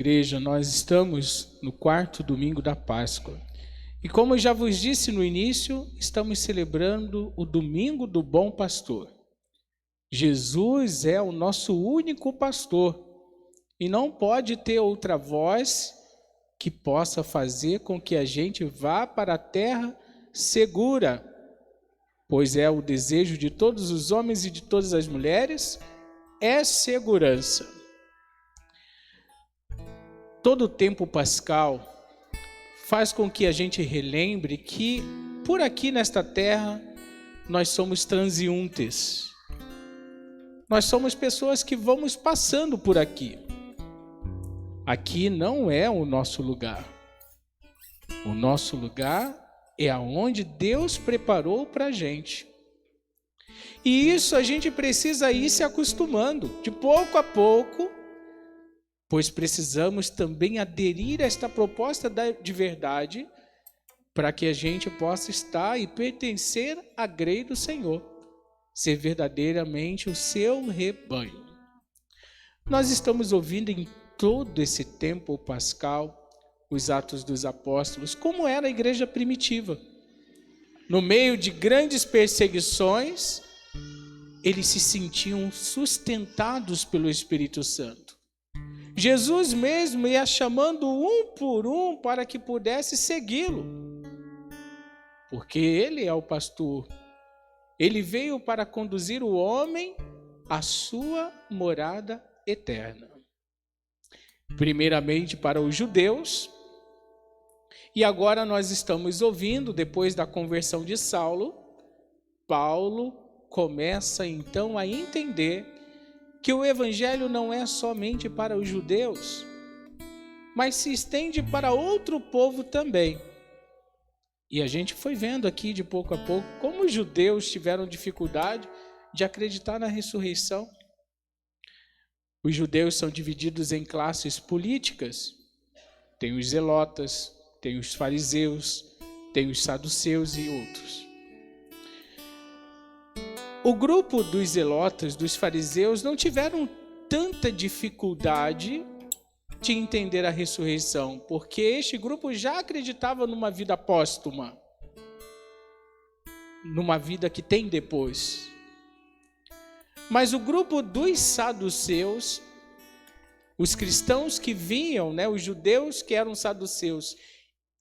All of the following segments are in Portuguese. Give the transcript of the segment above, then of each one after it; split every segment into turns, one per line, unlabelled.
Igreja, nós estamos no 4º domingo da Páscoa. E como eu já vos disse no início, estamos celebrando o Domingo do Bom Pastor. Jesus é o nosso único pastor e não pode ter outra voz que possa fazer com que a gente vá para a terra segura, pois é o desejo de todos os homens e de todas as mulheres, é segurança. Todo o tempo pascal faz com que a gente relembre que por aqui nesta terra nós somos transeuntes. Nós somos pessoas que vamos passando por aqui. Aqui não é o nosso lugar. O nosso lugar é aonde Deus preparou para a gente. E isso a gente precisa ir se acostumando, de pouco a pouco, pois precisamos também aderir a esta proposta de verdade para que a gente possa estar e pertencer à grei do Senhor, ser verdadeiramente o seu rebanho. Nós estamos ouvindo em todo esse tempo pascal os Atos dos Apóstolos, como era a igreja primitiva. No meio de grandes perseguições, eles se sentiam sustentados pelo Espírito Santo. Jesus mesmo ia chamando um por um para que pudesse segui-lo, porque ele é o pastor. Ele veio para conduzir o homem à sua morada eterna. Primeiramente para os judeus, e agora nós estamos ouvindo, depois da conversão de Saulo, Paulo começa então a entender que o evangelho não é somente para os judeus, mas se estende para outro povo também. E a gente foi vendo aqui de pouco a pouco como os judeus tiveram dificuldade de acreditar na ressurreição. Os judeus são divididos em classes políticas. Tem os zelotas, tem os fariseus, tem os saduceus e outros. O grupo dos zelotas, dos fariseus, não tiveram tanta dificuldade de entender a ressurreição, porque este grupo já acreditava numa vida póstuma, numa vida que tem depois. Mas o grupo dos saduceus, os cristãos que vinham, os judeus que eram saduceus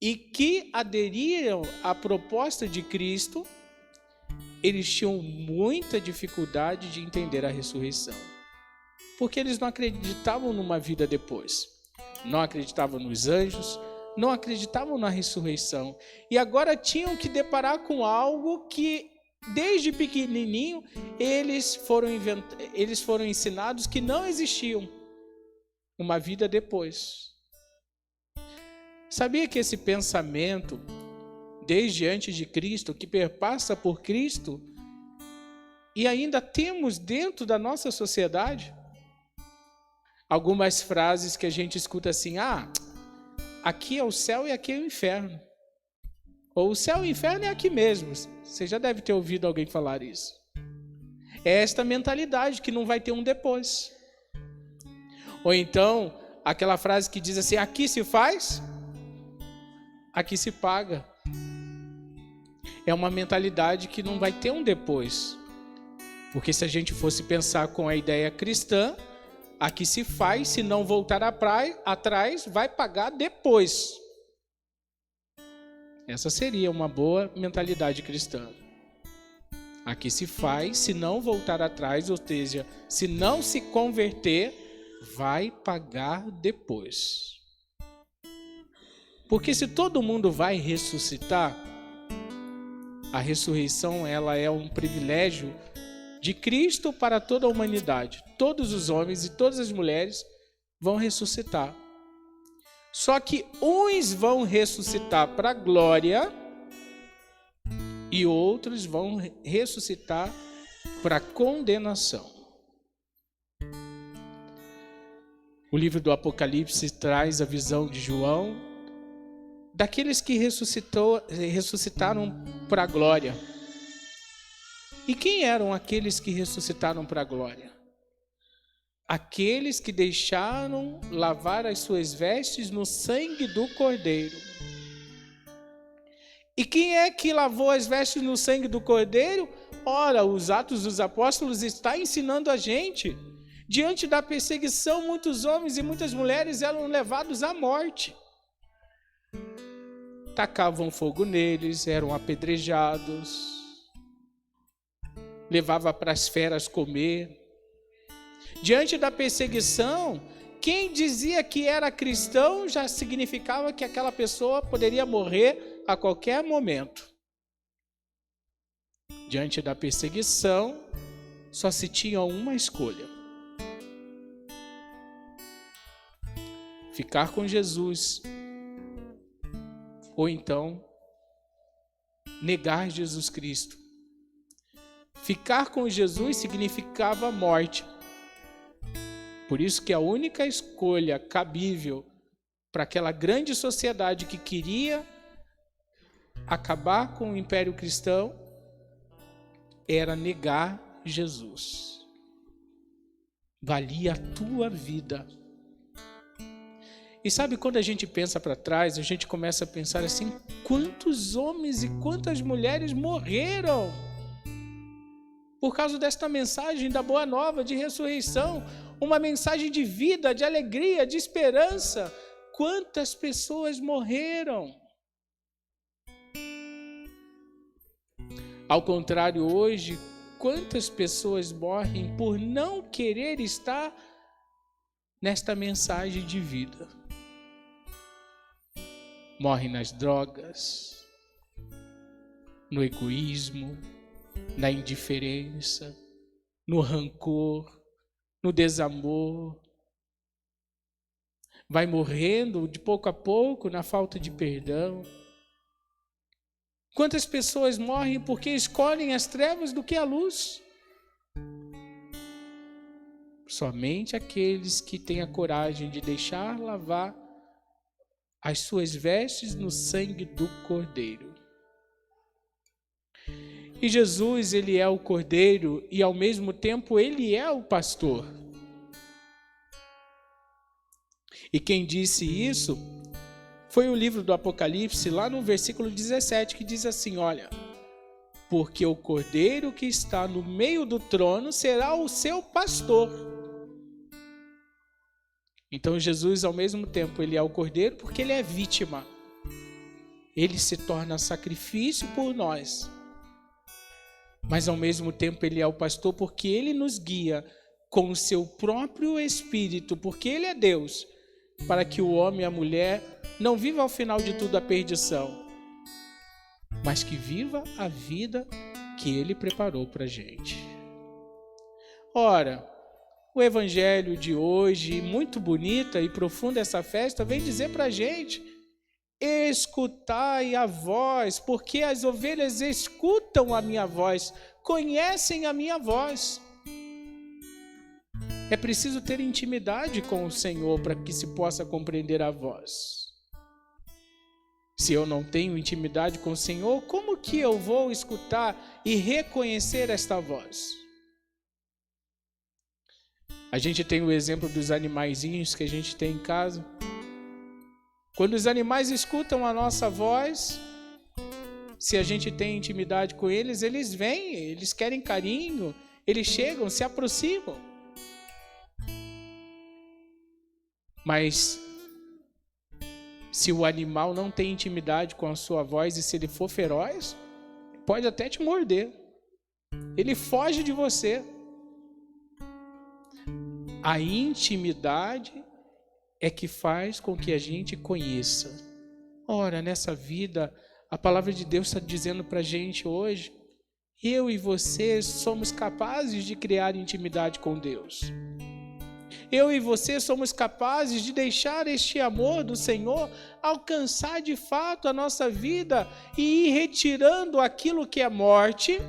e que aderiram à proposta de Cristo, eles tinham muita dificuldade de entender a ressurreição, porque eles não acreditavam numa vida depois, não acreditavam nos anjos, não acreditavam na ressurreição, e agora tinham que deparar com algo que desde pequenininho eles foram ensinados que não existiam, uma vida depois. Sabia que esse pensamento desde antes de Cristo, que perpassa por Cristo, e ainda temos dentro da nossa sociedade algumas frases que a gente escuta assim: aqui é o céu e aqui é o inferno, ou o céu e o inferno é aqui mesmo. Você já deve ter ouvido alguém falar isso. É esta mentalidade que não vai ter um depois. Ou então aquela frase que diz assim: aqui se faz, aqui se paga. É uma mentalidade que não vai ter um depois. Porque se a gente fosse pensar com a ideia cristã, aqui se faz, se não voltar atrás, vai pagar depois. Essa seria uma boa mentalidade cristã. Aqui se faz, se não voltar atrás, ou seja, se não se converter, vai pagar depois. Porque se todo mundo vai ressuscitar, a ressurreição ela é um privilégio de Cristo para toda a humanidade. Todos os homens e todas as mulheres vão ressuscitar. Só que uns vão ressuscitar para a glória e outros vão ressuscitar para a condenação. O livro do Apocalipse traz a visão de João daqueles que ressuscitaram para a glória. E quem eram aqueles que ressuscitaram para a glória? aqueles que deixaram lavar as suas vestes no sangue do Cordeiro. E quem é que lavou as vestes no sangue do Cordeiro? Ora, os Atos dos Apóstolos está ensinando a gente. Diante da perseguição, muitos homens e muitas mulheres eram levados à morte. Tacavam fogo neles, eram apedrejados, levava para as feras comer. Diante da perseguição, quem dizia que era cristão já significava que aquela pessoa poderia morrer a qualquer momento. Diante da perseguição, só se tinha uma escolha: ficar com Jesus, ou então negar Jesus Cristo. Ficar com Jesus significava morte. Por isso que a única escolha cabível para aquela grande sociedade que queria acabar com o Império Cristão era negar Jesus. Valia a tua vida. E sabe, quando a gente pensa para trás, a gente começa a pensar assim: quantos homens e quantas mulheres morreram por causa desta mensagem da Boa Nova de ressurreição, uma mensagem de vida, de alegria, de esperança. Quantas pessoas morreram? Ao contrário, hoje, quantas pessoas morrem por não querer estar nesta mensagem de vida? Morrem nas drogas, no egoísmo, na indiferença, no rancor, no desamor. Vai morrendo de pouco a pouco na falta de perdão. Quantas pessoas morrem porque escolhem as trevas do que a luz? Somente aqueles que têm a coragem de deixar lavar as suas vestes no sangue do Cordeiro. E Jesus, ele é o Cordeiro e ao mesmo tempo ele é o pastor. E quem disse isso foi o livro do Apocalipse, lá no versículo 17, que diz assim: olha, porque o Cordeiro que está no meio do trono será o seu pastor. Então Jesus, ao mesmo tempo, ele é o Cordeiro porque ele é vítima. Ele se torna sacrifício por nós. Mas ao mesmo tempo ele é o pastor porque ele nos guia com o seu próprio Espírito, porque ele é Deus, para que o homem e a mulher não viva ao final de tudo a perdição, mas que viva a vida que ele preparou para a gente. Ora, o evangelho de hoje, muito bonita e profunda essa festa, vem dizer para a gente: escutai a voz, porque as ovelhas escutam a minha voz, conhecem a minha voz. É preciso ter intimidade com o Senhor para que se possa compreender a voz. Se eu não tenho intimidade com o Senhor, como que eu vou escutar e reconhecer esta voz? A gente tem o exemplo dos animaizinhos que a gente tem em casa. Quando os animais escutam a nossa voz, se a gente tem intimidade com eles, eles vêm, eles querem carinho, eles chegam, se aproximam. Mas se o animal não tem intimidade com a sua voz e se ele for feroz, pode até te morder. Ele foge de você. A intimidade é que faz com que a gente conheça. Ora, nessa vida, a palavra de Deus está dizendo para a gente hoje, eu e você somos capazes de criar intimidade com Deus. Eu e você somos capazes de deixar este amor do Senhor alcançar de fato a nossa vida e ir retirando aquilo que é morte,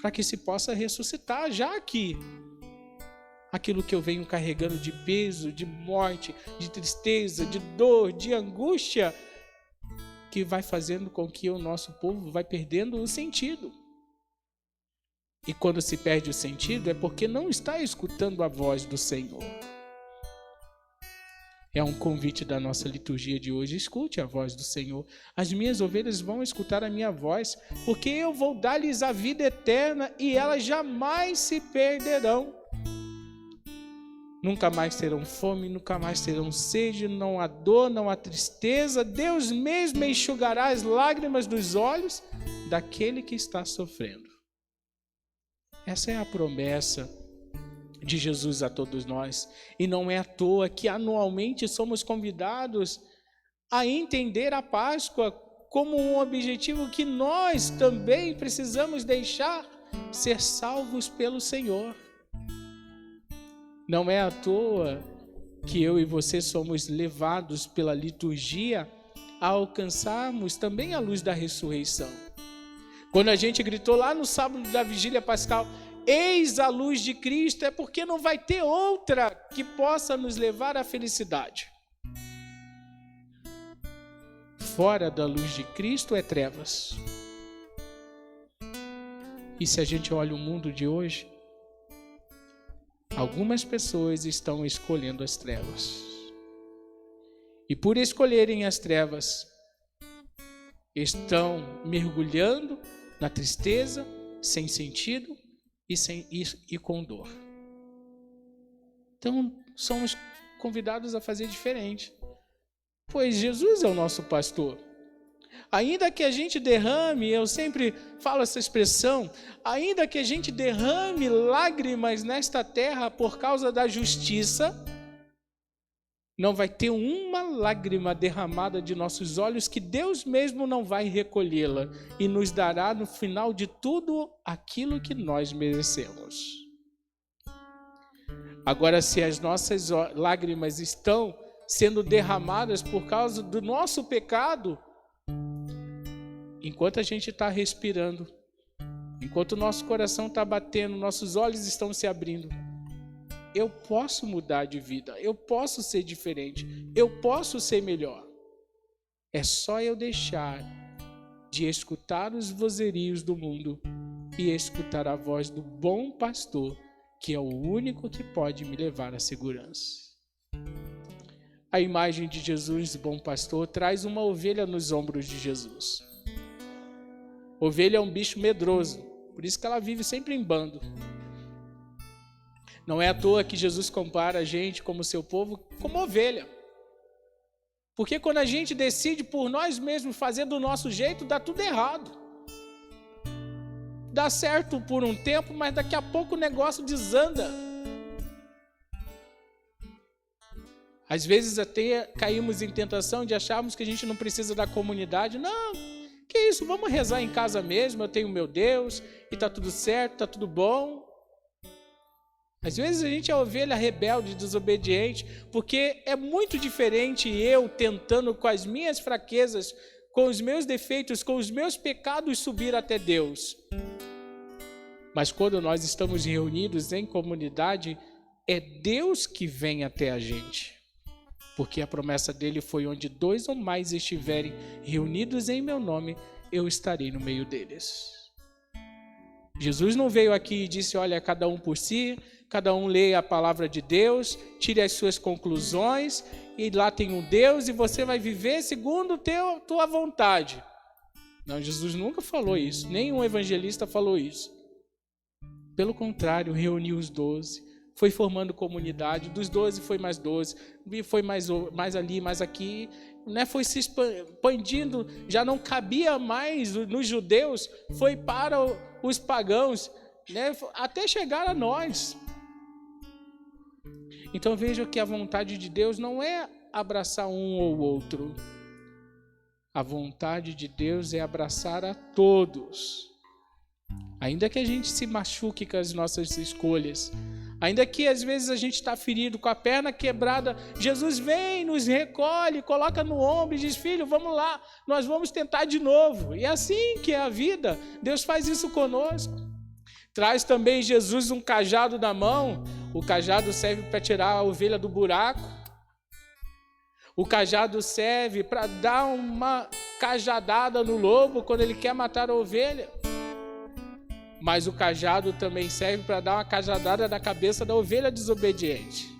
para que se possa ressuscitar já aqui. Aquilo que eu venho carregando de peso, de morte, de tristeza, de dor, de angústia, que vai fazendo com que o nosso povo vai perdendo o sentido. E quando se perde o sentido é porque não está escutando a voz do Senhor. É um convite da nossa liturgia de hoje. Escute a voz do Senhor. As minhas ovelhas vão escutar a minha voz, porque eu vou dar-lhes a vida eterna e elas jamais se perderão. Nunca mais terão fome, nunca mais terão sede, não há dor, não há tristeza. Deus mesmo enxugará as lágrimas dos olhos daquele que está sofrendo. Essa é a promessa de Jesus a todos nós. E não é à toa que anualmente somos convidados a entender a Páscoa como um objetivo que nós também precisamos deixar ser salvos pelo Senhor. Não é à toa que eu e você somos levados pela liturgia a alcançarmos também a luz da ressurreição. Quando a gente gritou lá no sábado da vigília pascal, eis a luz de Cristo, é porque não vai ter outra que possa nos levar à felicidade. Fora da luz de Cristo é trevas. E se a gente olha o mundo de hoje, algumas pessoas estão escolhendo as trevas. E por escolherem as trevas, estão mergulhando na tristeza, sem sentido e com dor. Então, somos convidados a fazer diferente. Pois Jesus é o nosso pastor. Ainda que a gente derrame, eu sempre falo essa expressão, ainda que a gente derrame lágrimas nesta terra por causa da justiça, não vai ter uma lágrima derramada de nossos olhos que Deus mesmo não vai recolhê-la e nos dará no final de tudo aquilo que nós merecemos. Agora, se as nossas lágrimas estão sendo derramadas por causa do nosso pecado, enquanto a gente está respirando, enquanto o nosso coração está batendo, nossos olhos estão se abrindo, eu posso mudar de vida, eu posso ser diferente, eu posso ser melhor. É só eu deixar de escutar os vozerios do mundo e escutar a voz do bom pastor, que é o único que pode me levar à segurança. A imagem de Jesus, bom pastor, traz uma ovelha nos ombros de Jesus. Ovelha é um bicho medroso, por isso que ela vive sempre em bando. Não é à toa que Jesus compara a gente como seu povo como ovelha. Porque quando a gente decide por nós mesmos fazer do nosso jeito, dá tudo errado. Dá certo por um tempo, mas daqui a pouco o negócio desanda. Às vezes até caímos em tentação de acharmos que a gente não precisa da comunidade. Não, que isso, vamos rezar em casa mesmo, eu tenho meu Deus, e tá tudo certo, tá tudo bom. Às vezes a gente é ovelha rebelde, desobediente, porque é muito diferente eu tentando com as minhas fraquezas, com os meus defeitos, com os meus pecados subir até Deus. Mas quando nós estamos reunidos em comunidade, é Deus que vem até a gente. Porque a promessa dele foi: onde 2 ou mais estiverem reunidos em meu nome, eu estarei no meio deles. Jesus não veio aqui e disse: olha, cada um por si, cada um lê a palavra de Deus, tire as suas conclusões, e lá tem um Deus e você vai viver segundo tua vontade. Não, Jesus nunca falou isso, nenhum evangelista falou isso. Pelo contrário, reuniu os 12, foi formando comunidade, dos 12 foi mais 12, foi mais ali, mais aqui, né? Foi se expandindo, já não cabia mais nos judeus, foi para os pagãos, né? Até chegar a nós. Então veja que a vontade de Deus não é abraçar um ou outro. A vontade de Deus é abraçar a todos. Ainda que a gente se machuque com as nossas escolhas, ainda que às vezes a gente está ferido, com a perna quebrada, Jesus vem, nos recolhe, coloca no ombro e diz: filho, vamos lá, nós vamos tentar de novo. E é assim que é a vida, Deus faz isso conosco. Traz também Jesus um cajado na mão. O cajado serve para tirar a ovelha do buraco. O cajado serve para dar uma cajadada no lobo quando ele quer matar a ovelha. mas o cajado também serve para dar uma cajadada na cabeça da ovelha desobediente.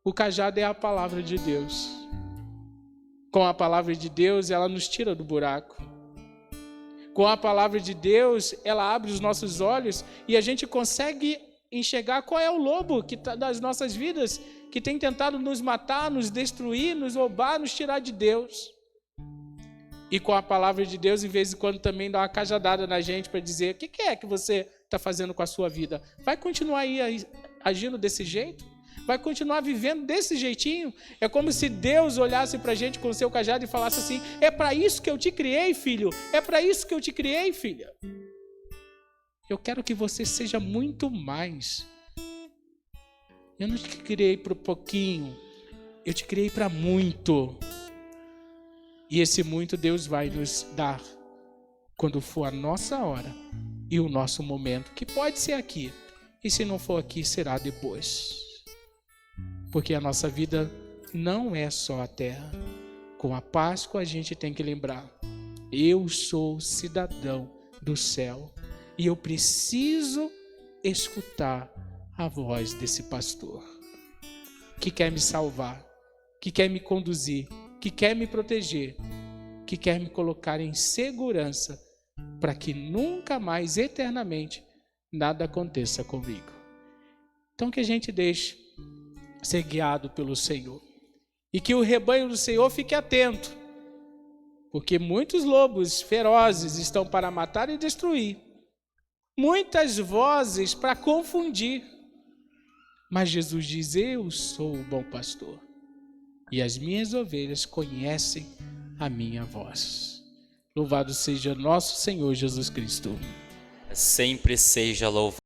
O cajado é a palavra de Deus. Com a palavra de Deus, ela nos tira do buraco. Com a palavra de Deus, ela abre os nossos olhos e a gente consegue enxergar qual é o lobo que tá das nossas vidas, que tem tentado nos matar, nos destruir, nos roubar, nos tirar de Deus. E com a palavra de Deus, em vez de quando também dá uma cajadada na gente para dizer: o que é que você está fazendo com a sua vida? Vai continuar aí agindo desse jeito? Vai continuar vivendo desse jeitinho? É como se Deus olhasse para a gente com o seu cajado e falasse assim: é para isso que eu te criei, filho. É para isso que eu te criei, filha. Eu quero que você seja muito mais. Eu não te criei para pouquinho. Eu te criei para muito. E esse muito Deus vai nos dar quando for a nossa hora e o nosso momento, que pode ser aqui. E se não for aqui, será depois. Porque a nossa vida não é só a terra. Com a Páscoa a gente tem que lembrar: eu sou cidadão do céu e eu preciso escutar a voz desse pastor que quer me salvar, que quer me conduzir, que quer me proteger, que quer me colocar em segurança para que nunca mais, eternamente, nada aconteça comigo. Então que a gente deixe ser guiado pelo Senhor e que o rebanho do Senhor fique atento, porque muitos lobos ferozes estão para matar e destruir, muitas vozes para confundir, mas Jesus diz: eu sou o bom pastor e as minhas ovelhas conhecem a minha voz. Louvado seja nosso Senhor Jesus Cristo.
Sempre seja louvado.